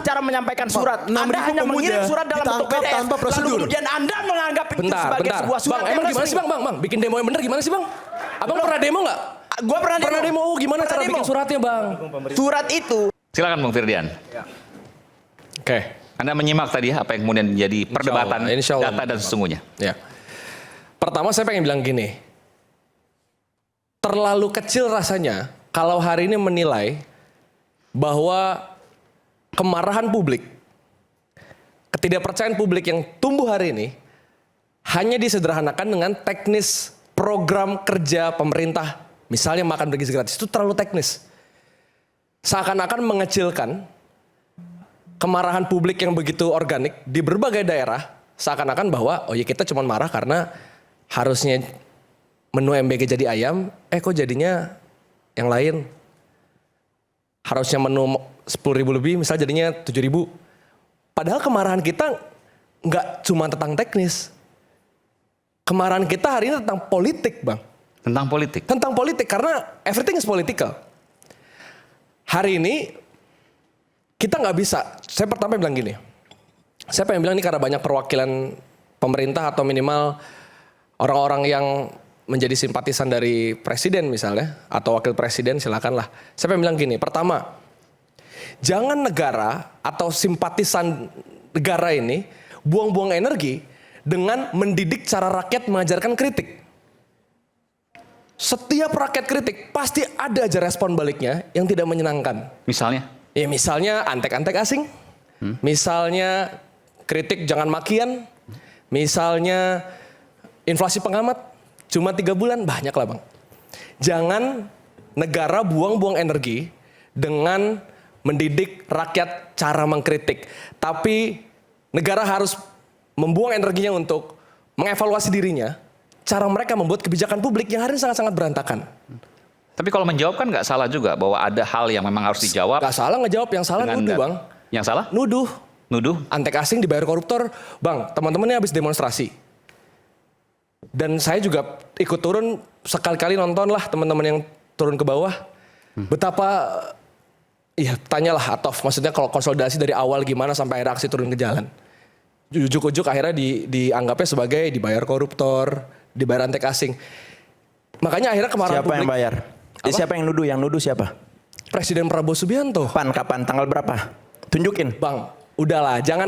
cara menyampaikan surat. Anda Anda hanya mengirim surat dalam bentuk PDF. tanpa prosedur. Lalu kemudian Anda menganggap itu sebagai sebuah surat. Bang, emang gimana sih bang? Bang, bikin demo yang bener gimana sih bang? Abang pernah demo nggak? Gua pernah demo. Gimana cara bikin suratnya bang? Surat itu. Silakan Bung Firdian. Oke. Anda menyimak tadi apa yang kemudian menjadi perdebatan Insya Allah. data dan sesungguhnya. Ya. Pertama saya pengen bilang gini. Terlalu kecil rasanya kalau hari ini menilai bahwa kemarahan publik, ketidakpercayaan publik yang tumbuh hari ini hanya disederhanakan dengan teknis program kerja pemerintah. Misalnya makan bergizi gratis, itu terlalu teknis. Seakan-akan mengecilkan kemarahan publik yang begitu organik di berbagai daerah. Seakan-akan bahwa oh ya kita cuma marah karena harusnya menu MBG jadi ayam, kok jadinya yang lain. Harusnya menu 10.000 lebih, misalnya jadinya 7.000. Padahal kemarahan kita nggak cuma tentang teknis. Kemarahan kita hari ini tentang politik, Bang. Tentang politik? Tentang politik, karena everything is political. Hari ini kita nggak bisa, saya pertama bilang gini. Saya pengen bilang ini karena banyak perwakilan pemerintah atau minimal orang-orang yang menjadi simpatisan dari presiden misalnya, atau wakil presiden silakanlah. Saya pengen bilang gini, pertama, jangan negara atau simpatisan negara ini buang-buang energi dengan mendidik cara rakyat mengajarkan kritik. Setiap rakyat kritik pasti ada aja respon baliknya yang tidak menyenangkan. Misalnya? Ya misalnya antek-antek asing, misalnya kritik jangan makian, misalnya inflasi pengamat cuma 3 bulan, banyak lah bang. Jangan negara buang-buang energi dengan mendidik rakyat cara mengkritik. Tapi negara harus membuang energinya untuk mengevaluasi dirinya, cara mereka membuat kebijakan publik yang hari ini sangat-sangat berantakan. Tapi kalau menjawab kan nggak salah juga bahwa ada hal yang memang harus dijawab. Gak salah ngejawab, yang salah nuduh bang. Yang salah? Nuduh. Nuduh? Antek asing dibayar koruptor. Bang, teman-temannya habis demonstrasi. Dan saya juga ikut turun, sekali-kali nonton lah teman-teman yang turun ke bawah. Betapa, ya tanyalah Atof, maksudnya kalau konsolidasi dari awal gimana sampai akhirnya aksi turun ke jalan. Ujuk-ujuk akhirnya dianggapnya sebagai dibayar koruptor, dibayar antek asing. Makanya akhirnya kemarahan publik. Siapa yang bayar? Siapa yang nuduh? Yang nuduh siapa? Presiden Prabowo Subianto. Kapan? Tanggal berapa? Tunjukin. Bang, udahlah, jangan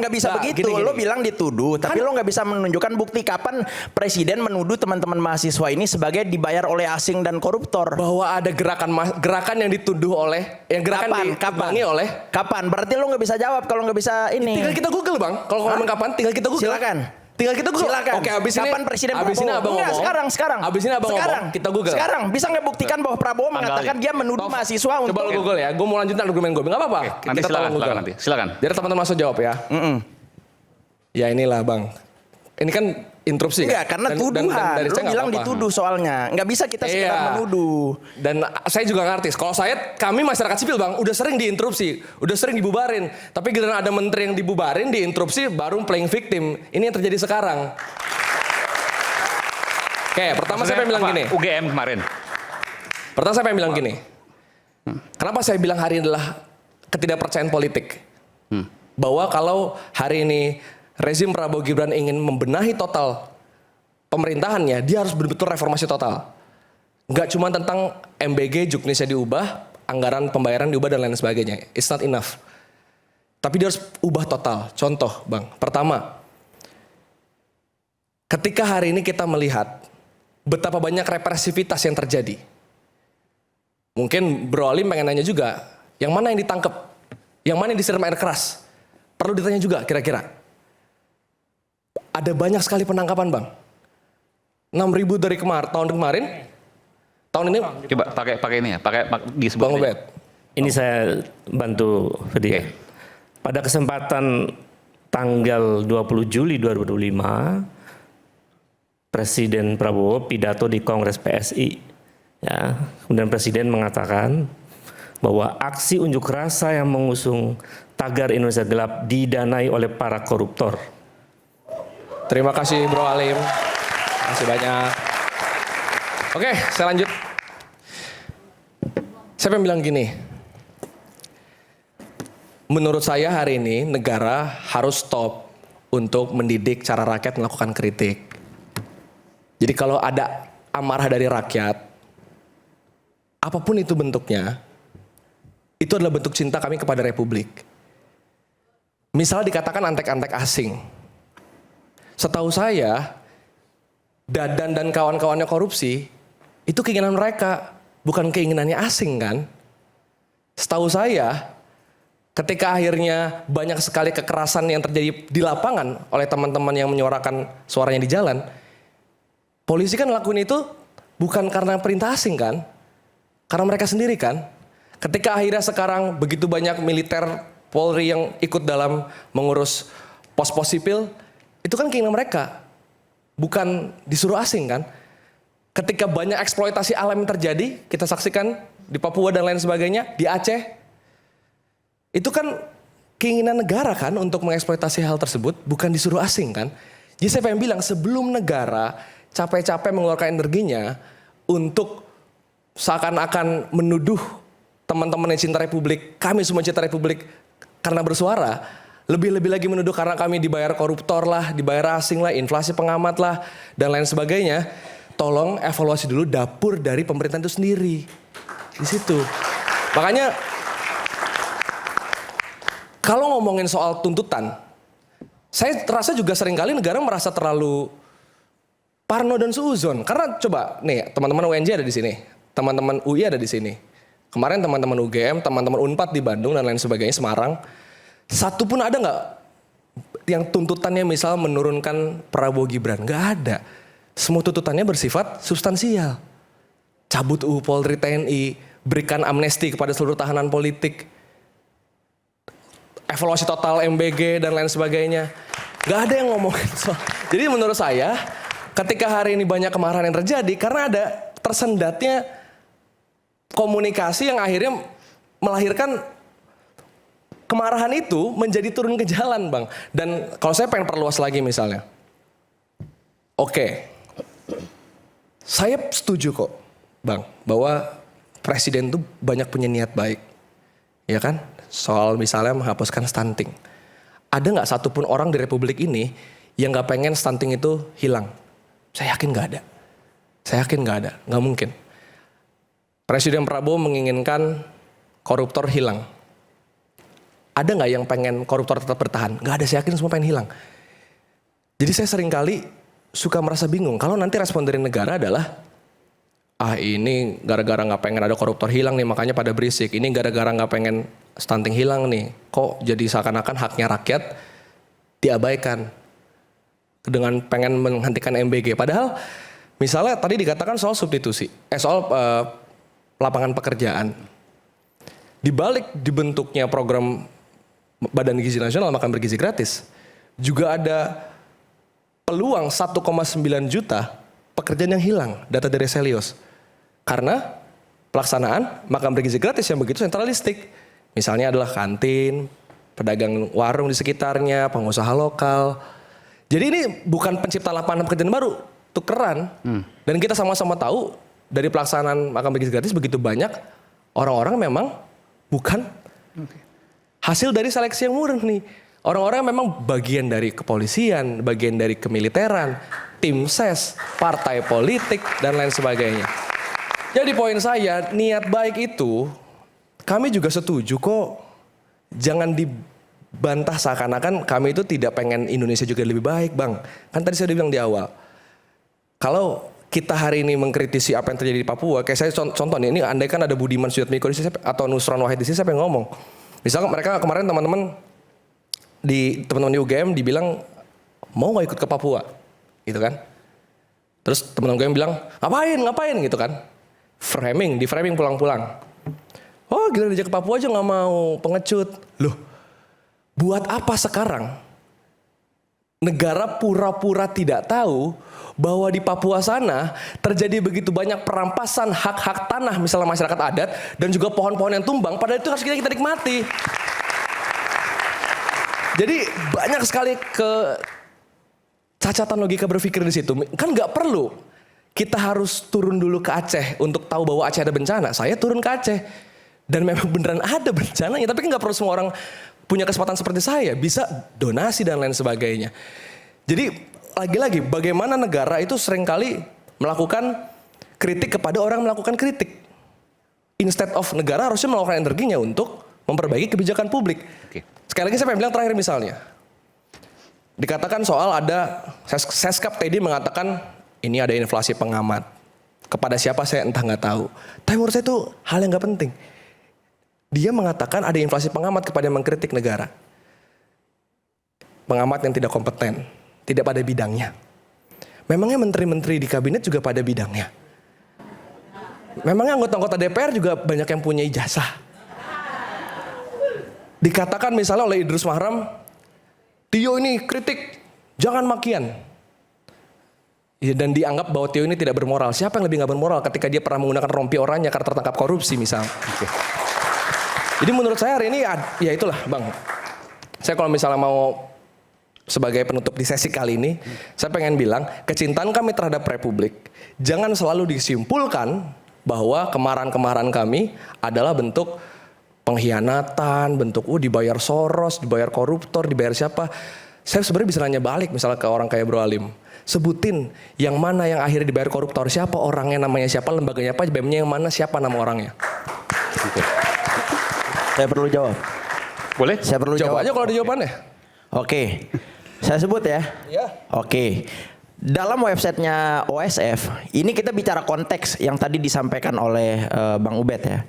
bisa begitu. Gini. Lo bilang dituduh, tapi lo nggak bisa menunjukkan bukti kapan presiden menuduh teman-teman mahasiswa ini sebagai dibayar oleh asing dan koruptor. Bahwa ada gerakan yang dituduh oleh, yang gerakan dibangi oleh. Kapan? Berarti lo nggak bisa jawab kalau nggak bisa ini. Tinggal kita Google bang. Kalau ngomong kapan, tinggal kita Google. Silakan. Tinggal kita Google. Silakan. Oke, abis ini. Kapan presiden abis ini abang Enggak, ngomong. sekarang. Abis ini abang ngomong. Kita Google. Sekarang bisa nggak buktikan bahwa Prabowo mengatakan dia menuduh mahasiswa untuk. Coba lo Google ya. Gue mau lanjutin argumen gue. Nggak apa-apa. Nanti silakan. Biar teman-teman langsung jawab ya. Ya inilah bang. Ini kan interupsi. Enggak, karena tuduhan. Lo bilang dituduh soalnya. Nggak bisa kita sekedar menuduh. Dan saya juga ngerti. Kalau kami masyarakat sipil bang, udah sering diinterupsi, udah sering dibubarin. Tapi giliran ada menteri yang dibubarin, diinterupsi, baru playing victim. Ini yang terjadi sekarang. Oke, pertama saya pengen bilang gini. UGM kemarin. Pertama saya pengen bilang gini. Kenapa saya bilang hari ini adalah ketidakpercayaan politik? Bahwa kalau hari ini rezim Prabowo Gibran ingin membenahi total pemerintahannya, dia harus betul-betul reformasi total. Nggak cuma tentang MBG, Juknisnya diubah, anggaran pembayaran diubah dan lain sebagainya. It's not enough. Tapi dia harus ubah total. Contoh bang, pertama. Ketika hari ini kita melihat betapa banyak represivitas yang terjadi. Mungkin Bro Alim pengen nanya juga, yang mana yang ditangkap? Yang mana yang disiram air keras? Perlu ditanya juga kira-kira. Ada banyak sekali penangkapan bang. 6.000 dari tahun kemarin. Tahun ini. Coba pakai ini ya, pakai disebut. Bang Obed. Ini saya bantu Firdian. Pada kesempatan tanggal 20 Juli 2025, Presiden Prabowo pidato di Kongres PSI. Ya, kemudian Presiden mengatakan bahwa aksi unjuk rasa yang mengusung tagar Indonesia Gelap didanai oleh para koruptor. Terima kasih Bro Alim. Terima kasih banyak. Oke, saya lanjut. Saya pengen bilang gini. menurut saya hari ini negara harus stop untuk mendidik cara rakyat melakukan kritik. Jadi kalau ada amarah dari rakyat, apapun itu bentuknya, itu adalah bentuk cinta kami kepada Republik. Misal dikatakan antek-antek asing. Setahu saya, Dadan dan kawan-kawannya korupsi, itu keinginan mereka, bukan keinginannya asing kan? Setahu saya, ketika akhirnya banyak sekali kekerasan yang terjadi di lapangan oleh teman-teman yang menyuarakan suaranya di jalan, polisi kan ngelakuin itu bukan karena perintah asing kan? Karena mereka sendiri kan? Ketika akhirnya sekarang begitu banyak militer Polri yang ikut dalam mengurus pos-pos sipil, itu kan keinginan mereka, bukan disuruh asing kan? Ketika banyak eksploitasi alam yang terjadi, kita saksikan di Papua dan lain sebagainya, di Aceh, itu kan keinginan negara kan untuk mengeksploitasi hal tersebut, bukan disuruh asing kan? Jadi saya pengen bilang, sebelum negara capek-capek mengeluarkan energinya untuk seakan-akan menuduh teman-teman yang cinta Republik, kami semua cinta Republik karena bersuara, lebih-lebih lagi menuduh karena kami dibayar koruptor lah, dibayar asing lah, inflasi pengamat lah, dan lain sebagainya. Tolong evaluasi dulu dapur dari pemerintahan itu sendiri. Di situ. Makanya kalau ngomongin soal tuntutan, saya terasa juga seringkali negara merasa terlalu parno dan suuzon. Karena coba nih, teman-teman UNJ ada di sini, teman-teman UI ada di sini. Kemarin teman-teman UGM, teman-teman Unpad di Bandung dan lain sebagainya, Semarang. Satu pun ada nggak yang tuntutannya misal menurunkan Prabowo Gibran? Nggak ada. Semua tuntutannya bersifat substansial. Cabut UU Polri TNI, berikan amnesti kepada seluruh tahanan politik, evaluasi total MBG dan lain sebagainya. Nggak ada yang ngomongin soal. Jadi menurut saya, ketika hari ini banyak kemarahan yang terjadi, karena ada tersendatnya komunikasi yang akhirnya melahirkan kemarahan itu menjadi turun ke jalan, Bang. Dan kalau saya pengen perluas lagi misalnya. Oke. Saya setuju kok, Bang, bahwa presiden itu banyak punya niat baik. Ya kan? Soal misalnya menghapuskan stunting. Ada nggak satupun orang di Republik ini yang nggak pengen stunting itu hilang? Saya yakin nggak ada. Saya yakin nggak ada. Nggak mungkin. Presiden Prabowo menginginkan koruptor hilang. Ada nggak yang pengen koruptor tetap bertahan? Nggak ada, saya yakin semua pengen hilang. Jadi saya seringkali suka merasa bingung. Kalau nanti respon dari negara adalah, ini gara-gara nggak pengen ada koruptor hilang nih, makanya pada berisik. Ini gara-gara nggak pengen stunting hilang nih. Kok jadi seakan-akan haknya rakyat diabaikan dengan pengen menghentikan MBG. Padahal misalnya tadi dikatakan soal substitusi, soal lapangan pekerjaan. Di balik dibentuknya program Badan Gizi Nasional Makan Bergizi Gratis, juga ada peluang 1,9 juta pekerjaan yang hilang, data dari Selios. Karena pelaksanaan makan bergizi gratis yang begitu sentralistik. Misalnya adalah kantin, pedagang warung di sekitarnya, pengusaha lokal. Jadi ini bukan pencipta lapangan pekerjaan baru, tukeran. Dan kita sama-sama tahu dari pelaksanaan makan bergizi gratis begitu banyak orang-orang memang bukan hasil dari seleksi yang murni. Orang-orang memang bagian dari kepolisian, bagian dari kemiliteran, tim ses, partai politik, dan lain sebagainya. Jadi poin saya, niat baik itu kami juga setuju kok. Jangan dibantah seakan-akan kami itu tidak pengen Indonesia juga lebih baik, Bang. Kan tadi saya udah bilang di awal. Kalau kita hari ini mengkritisi apa yang terjadi di Papua, kayak saya contoh nih, ini andai kan ada Budiman Sujatmiko di sini atau Nusron Wahid di sini, saya pengen ngomong. Misalnya mereka kemarin teman-teman di UGM dibilang mau nggak ikut ke Papua, gitu kan? Terus teman-teman UGM bilang ngapain gitu kan? Di framing pulang-pulang. Oh gila diajak ke Papua aja nggak mau, pengecut. Loh, buat apa sekarang negara pura-pura tidak tahu bahwa di Papua sana terjadi begitu banyak perampasan hak-hak tanah misalnya masyarakat adat dan juga pohon-pohon yang tumbang, padahal itu harus kita nikmati. Jadi banyak sekali kecacatan logika berpikir di situ. Kan nggak perlu kita harus turun dulu ke Aceh untuk tahu bahwa Aceh ada bencana. Saya turun ke Aceh dan memang beneran ada bencananya. Tapi kan nggak perlu semua orang punya kesempatan seperti saya bisa donasi dan lain sebagainya. Jadi lagi-lagi bagaimana negara itu seringkali melakukan kritik kepada orang yang melakukan kritik. Instead of negara harusnya melakukan energinya untuk memperbaiki kebijakan publik. Oke. Sekali lagi saya pengen bilang terakhir misalnya. Dikatakan soal ada Seskap tadi mengatakan ini ada inflasi pengamat. Kepada siapa saya entah nggak tahu. Tapi menurut saya itu hal yang nggak penting. Dia mengatakan ada inflasi pengamat kepada yang mengkritik negara. Pengamat yang tidak kompeten, tidak pada bidangnya. Memangnya menteri-menteri di kabinet juga pada bidangnya. Memangnya anggota-anggota DPR juga banyak yang punya ijazah. Dikatakan misalnya oleh Idrus Marham, Tio ini kritik, jangan makian. Ya, dan dianggap bahwa Tio ini tidak bermoral. Siapa yang lebih nggak bermoral ketika dia pernah menggunakan rompi orangnya karena tertangkap korupsi misalnya. Jadi menurut saya hari ini ya itulah Bang. Saya kalau misalnya mau sebagai penutup di sesi kali ini, saya pengen bilang kecintaan kami terhadap Republik jangan selalu disimpulkan bahwa kemarahan-kemarahan kami adalah bentuk pengkhianatan, bentuk dibayar Soros, dibayar koruptor, dibayar siapa. Saya sebenarnya bisa nanya balik misalnya ke orang kayak Bro Alim. Sebutin yang mana yang akhirnya dibayar koruptor, siapa orangnya, namanya siapa, lembaganya apa, BEM-nya yang mana, siapa nama orangnya. Saya perlu jawab. Boleh? Saya perlu Jawab jawab. aja kalau ada jawabannya. Oke. Saya sebut ya. Iya. Oke. Dalam websitenya OSF, ini kita bicara konteks yang tadi disampaikan oleh Bang Ubed ya.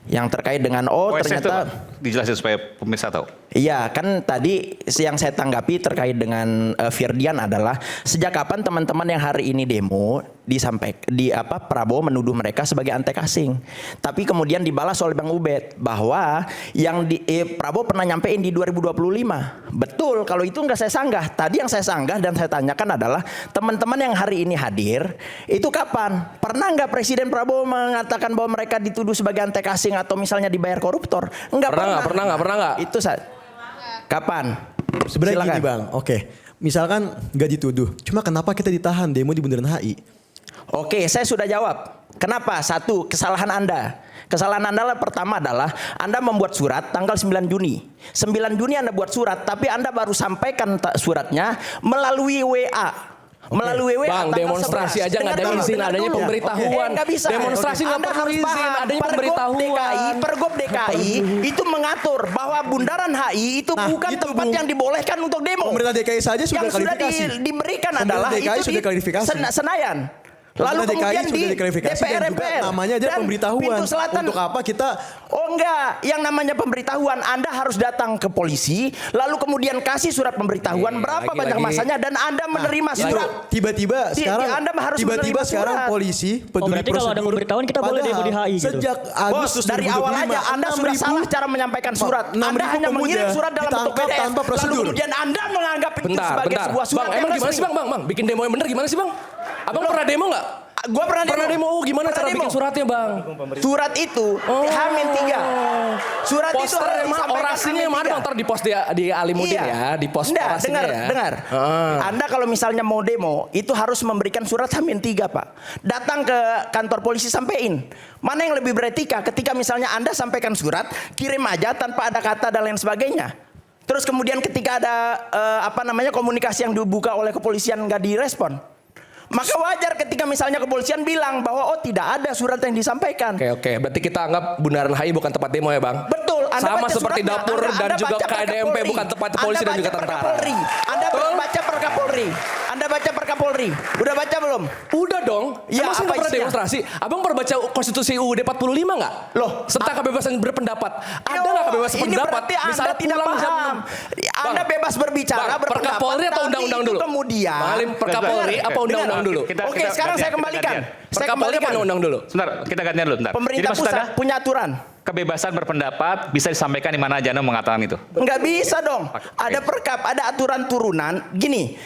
Yang terkait dengan OSF ternyata itu, dijelasin supaya pemirsa tahu. iya kan tadi yang saya tanggapi terkait dengan Firdian adalah sejak kapan teman-teman yang hari ini demo Prabowo menuduh mereka sebagai antek asing. Tapi kemudian dibalas oleh Bang Ubed bahwa yang Prabowo pernah nyampein di 2025. Betul, kalau itu nggak saya sanggah. Tadi yang saya sanggah dan saya tanyakan adalah teman-teman yang hari ini hadir itu kapan? Pernah nggak Presiden Prabowo mengatakan bahwa mereka dituduh sebagai antek asing atau misalnya dibayar koruptor? Enggak pernah. Pernah nggak? Itu kapan? Sebenarnya Silakan. gini Bang, oke. Misalkan nggak dituduh, cuma kenapa kita ditahan demo di Bundaran HI? Oke, saya sudah jawab. Kenapa? Satu, kesalahan Anda. Kesalahan Anda pertama adalah Anda membuat surat tanggal 9 Juni. 9 Juni Anda buat surat, tapi Anda baru sampaikan suratnya melalui WA. Melalui WA Bang, tanggal demonstrasi 11. aja nggak ada Dengar izin, dulu. adanya pemberitahuan. Nggak bisa. Demonstrasi nggak Anda perlu harus izin, paham, adanya Pergub pemberitahuan. Pergub DKI itu mengatur bahwa Bundaran HI itu bukan itu, tempat Bung. yang dibolehkan untuk demo. Pemerintah DKI saja sudah yang sudah klarifikasi. diberikan Pemerintah adalah DKI itu sudah di klarifikasi. Senayan. Lalu Pemerintah kemudian DKI sudah di diklarifikasi DPR dan juga MPR. namanya aja Dan pemberitahuan. Pintu Selatan. Untuk apa kita? Oh enggak, yang namanya pemberitahuan Anda harus datang ke polisi, lalu kemudian kasih surat pemberitahuan berapa banyak masanya dan Anda menerima surat. Tiba-tiba sekarang Anda harus menerima sekarang surat. polisi peduli berarti kalau ada prosedur. pemberitahuan kita boleh demo di HI gitu? Sejak Bos, Agustus dari awal aja Anda sudah salah cara menyampaikan surat. Anda hanya mengirim surat dalam bentuk ditangkap PDF. tanpa prosedur. Lalu kemudian Anda menganggap itu sebagai sebuah surat Bang, yang emang gimana resmi. sih Bang? Bikin demo yang bener gimana sih Bang? Abang pernah demo nggak? Gua pernah demo. Gimana cara bikin suratnya Bang? Surat itu H-3. Surat itu Poster harus emang disampaikan orasinya yang mana H-3. Bang? Ntar di post di Alimudin ya, di post Nggak, orasinya ya. dengar. Anda kalau misalnya mau demo, itu harus memberikan surat H-3 Pak. Datang ke kantor polisi sampein. Mana yang lebih beretika ketika misalnya Anda sampaikan surat, kirim aja tanpa ada kata dan lain sebagainya. Terus kemudian ketika ada komunikasi yang dibuka oleh kepolisian nggak direspon. Maka wajar ketika misalnya kepolisian bilang bahwa tidak ada surat yang disampaikan. Oke. Berarti kita anggap Bundaran HI bukan tempat demo ya Bang? Betul. Anda Sama baca seperti suratnya. dapur dan juga baca KDMP Perkapolri. bukan tempat polisi dan juga tentara. Anda baca Perkapolri. Anda baca Perkapolri. Udah baca belum? Udah dong. Ya, Emang saya apa nggak pernah isinya? demonstrasi. Abang pernah baca konstitusi UUD 45 nggak? Loh, Tentang kebebasan berpendapat. Ada nggak kebebasan ini pendapat? berarti Anda Misalnya tidak pulang jam paham. 6. Anda bebas berbicara, Bang, berpendapat. Perkapolri atau tapi undang-undang itu dulu? Kemudian. Bang Alim, Perkapolri Dengar. apa undang-undang dulu? Oke, sekarang saya kembalikan. Perkapolri apa undang-undang dulu? Sebentar, kita gantian dulu. Bentar. Pemerintah maksud pusat Anda, punya aturan. kebebasan berpendapat bisa disampaikan di mana aja Anda mengatakan itu. Enggak bisa dong. Ada perkap, ada aturan turunan. Gini,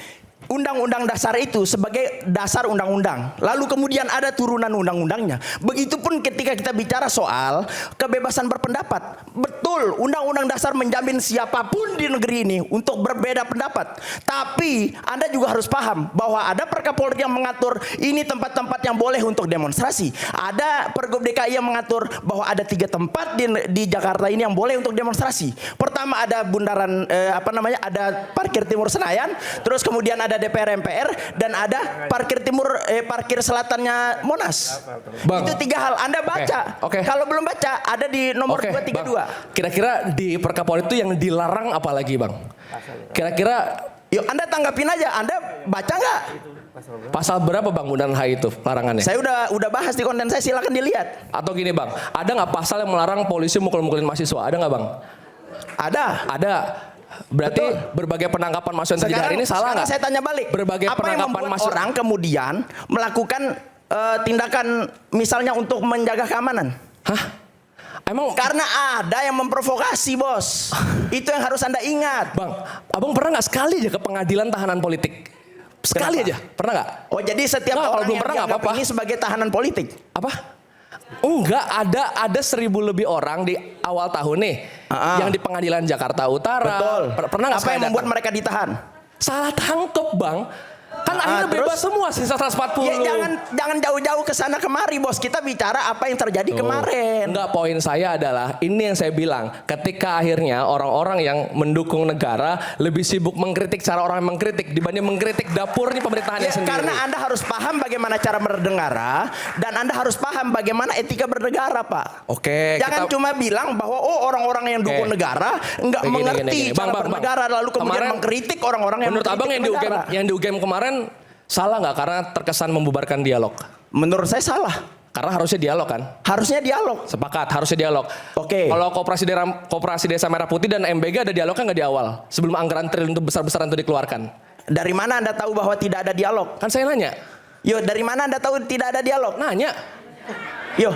undang-undang dasar itu sebagai dasar undang-undang. Lalu kemudian ada turunan undang-undangnya. Begitupun ketika kita bicara soal kebebasan berpendapat. Betul, undang-undang dasar menjamin siapapun di negeri ini untuk berbeda pendapat. Tapi Anda juga harus paham bahwa ada Perkapolri yang mengatur ini tempat-tempat yang boleh untuk demonstrasi. Ada Pergub DKI yang mengatur bahwa ada 3 tempat di Jakarta ini yang boleh untuk demonstrasi. Pertama ada bundaran ada parkir timur Senayan, terus kemudian ada DPR MPR, dan ada parkir selatannya Monas. Bang. Itu 3 hal. Anda baca. Oke. Kalau belum baca ada di nomor Oke, 232. Bang. Kira-kira di Perkapolri itu yang dilarang apa lagi, Bang? Kira-kira Yuk Anda tanggapin aja. Anda baca nggak? pasal berapa, Bang, Bundaran HI itu larangannya? Saya udah bahas di konten saya, silakan dilihat. Atau gini, Bang, ada nggak pasal yang melarang polisi mukul-mukulin mahasiswa? Ada nggak, Bang? Ada. Ada. Berarti berbagai penangkapan mahasiswa yang terjadi hari ini salah nggak? Saya tanya balik. Berbagai apa yang penangkapan membuat mahasiswa orang kemudian melakukan tindakan misalnya untuk menjaga keamanan? Hah? Emang Karena ada yang memprovokasi, bos. Itu yang harus Anda ingat. Bang, abang pernah nggak sekali aja ke pengadilan tahanan politik? Sekali Kenapa? aja, pernah nggak? Oh, jadi setiap Nggak, kalau orang belum yang pernah nggak dianggap apa-apa. ini sebagai tahanan politik. Apa? Enggak, ada 1.000 lebih orang di awal tahun nih yang di pengadilan Jakarta Utara. Betul. Pernah nggak Apa sekali yang membuat datang? mereka ditahan? Salah tangkep, Bang. Kan akhirnya terus? bebas semua sisa 140. Ya, jangan jauh-jauh ke sana kemari, bos. Kita bicara apa yang terjadi kemarin. Enggak, poin saya adalah ini yang saya bilang, ketika akhirnya orang-orang yang mendukung negara lebih sibuk mengkritik cara orang yang mengkritik dibanding mengkritik dapurnya pemerintahannya Ya, sendiri. karena Anda harus paham bagaimana cara bernegara dan Anda harus paham bagaimana etika bernegara, Pak. Oke, Jangan kita- cuma bilang bahwa orang-orang yang dukung Oke. negara enggak Gini, mengerti gini. cara Bang. bernegara lalu kemudian Kemarin, mengkritik orang-orang yang menurut abang yang mengkritik negara. yang di UGM kemarin salah nggak karena terkesan membubarkan dialog? Menurut saya salah. Karena harusnya dialog kan? Harusnya dialog. Sepakat, harusnya dialog. Oke. Kalau Koperasi Desa Merah Putih dan MBG ada dialognya nggak di awal? Sebelum anggaran triliun itu besar-besaran itu dikeluarkan. Dari mana Anda tahu bahwa tidak ada dialog? Kan saya nanya. Yo, dari mana Anda tahu tidak ada dialog? Nanya. Yo,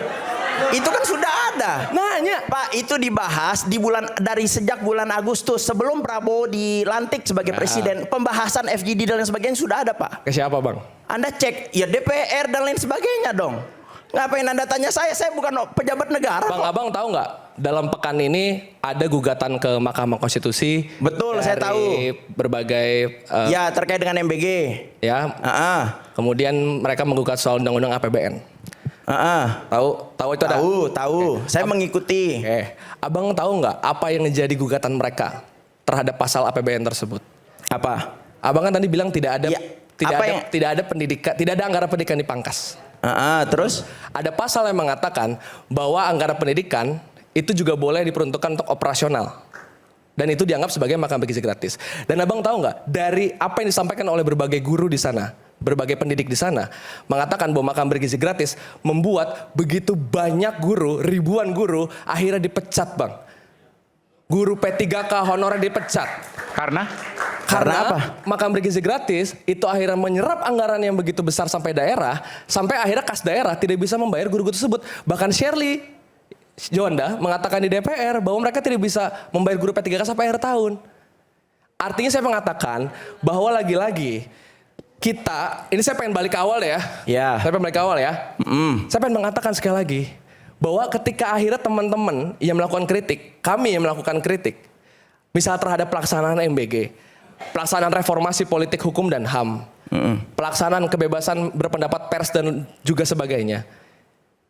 itu kan sudah ada. Nanya. Pak, itu dibahas dari sejak bulan Agustus sebelum Prabowo dilantik sebagai presiden. Pembahasan FGD dan lain sebagainya sudah ada, Pak. Ke siapa, Bang? Anda cek, ya DPR dan lain sebagainya dong. Ngapain Anda tanya saya bukan pejabat negara Bang, kok. abang tahu nggak? Dalam pekan ini ada gugatan ke Mahkamah Konstitusi. Betul, saya tahu. Dari berbagai Ya, terkait dengan MBG. ya. Kemudian mereka menggugat soal undang-undang APBN. Tahu itu ada? Tahu. Saya mengikuti. Abang tahu nggak apa yang menjadi gugatan mereka terhadap pasal APBN tersebut? Apa? Abang kan tadi bilang tidak ada Ya, apa yang- tidak ada pendidikan, tidak ada anggaran pendidikan dipangkas. Terus? Ada pasal yang mengatakan bahwa anggaran pendidikan itu juga boleh diperuntukkan untuk operasional. Dan itu dianggap sebagai makan bergizi gratis. Dan abang tahu nggak, dari apa yang disampaikan oleh berbagai guru di sana, berbagai pendidik di sana, mengatakan bahwa makan bergizi gratis membuat begitu banyak guru, ribuan guru, akhirnya dipecat, Bang. Guru P3K honorer dipecat. Karena Karena apa? Makan bergizi gratis itu akhirnya menyerap anggaran yang begitu besar sampai daerah, sampai akhirnya kas daerah tidak bisa membayar guru-guru tersebut. Bahkan Shirley Juanda mengatakan di DPR bahwa mereka tidak bisa membayar guru P3K sampai akhir tahun. Artinya saya mengatakan bahwa lagi-lagi kita, ini saya pengen balik ke awal ya. Ya. Saya pengen balik ke awal ya. Saya pengen mengatakan sekali lagi bahwa ketika akhirnya teman-teman yang melakukan kritik, kami yang melakukan kritik, misal terhadap pelaksanaan MBG, pelaksanaan reformasi politik hukum dan HAM, pelaksanaan kebebasan berpendapat pers dan juga sebagainya,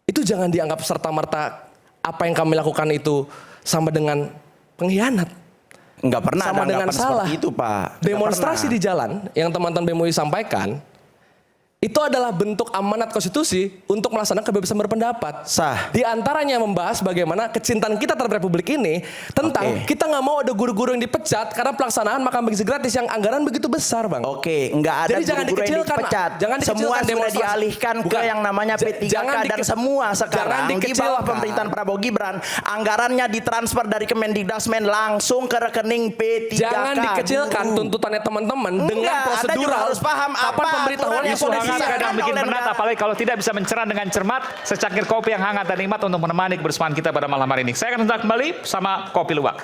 itu jangan dianggap serta-merta apa yang kami lakukan itu sama dengan pengkhianat. Nggak pernah Sama ada dengan anggapan salah. seperti itu, Pak. Nggak Demonstrasi pernah. di jalan yang teman-teman BEM UI sampaikan itu adalah bentuk amanat konstitusi untuk melaksanakan kebebasan berpendapat. Sah. Di antaranya membahas bagaimana kecintaan kita terhadap republik ini tentang Oke. kita nggak mau ada guru-guru yang dipecat karena pelaksanaan makan bergizi gratis yang anggaran begitu besar, Bang. Oke, nggak ada Jadi jangan guru-guru yang dikecilkan, dipecat. jangan Semua dikecilkan sudah demonstrasi. dialihkan ke Bukan. yang namanya P3K Jangan dan semua sekarang jangan di bawah dikecilkan. pemerintahan Prabowo Gibran anggarannya ditransfer dari Kemendikbudrismen langsung ke rekening P3K. Jangan dikecilkan guru. tuntutannya teman-teman Enggak, dengan Anda juga prosedural. harus paham kapan apa pemberitahuan aturan yang isu sudah hangat disahkan kadang bikin oleh penat, negara. apalagi kalau tidak bisa mencerna dengan cermat, secangkir kopi yang hangat dan nikmat untuk menemani kebersamaan kita pada malam hari ini. Saya akan hendak kembali sama Kopi Luwak.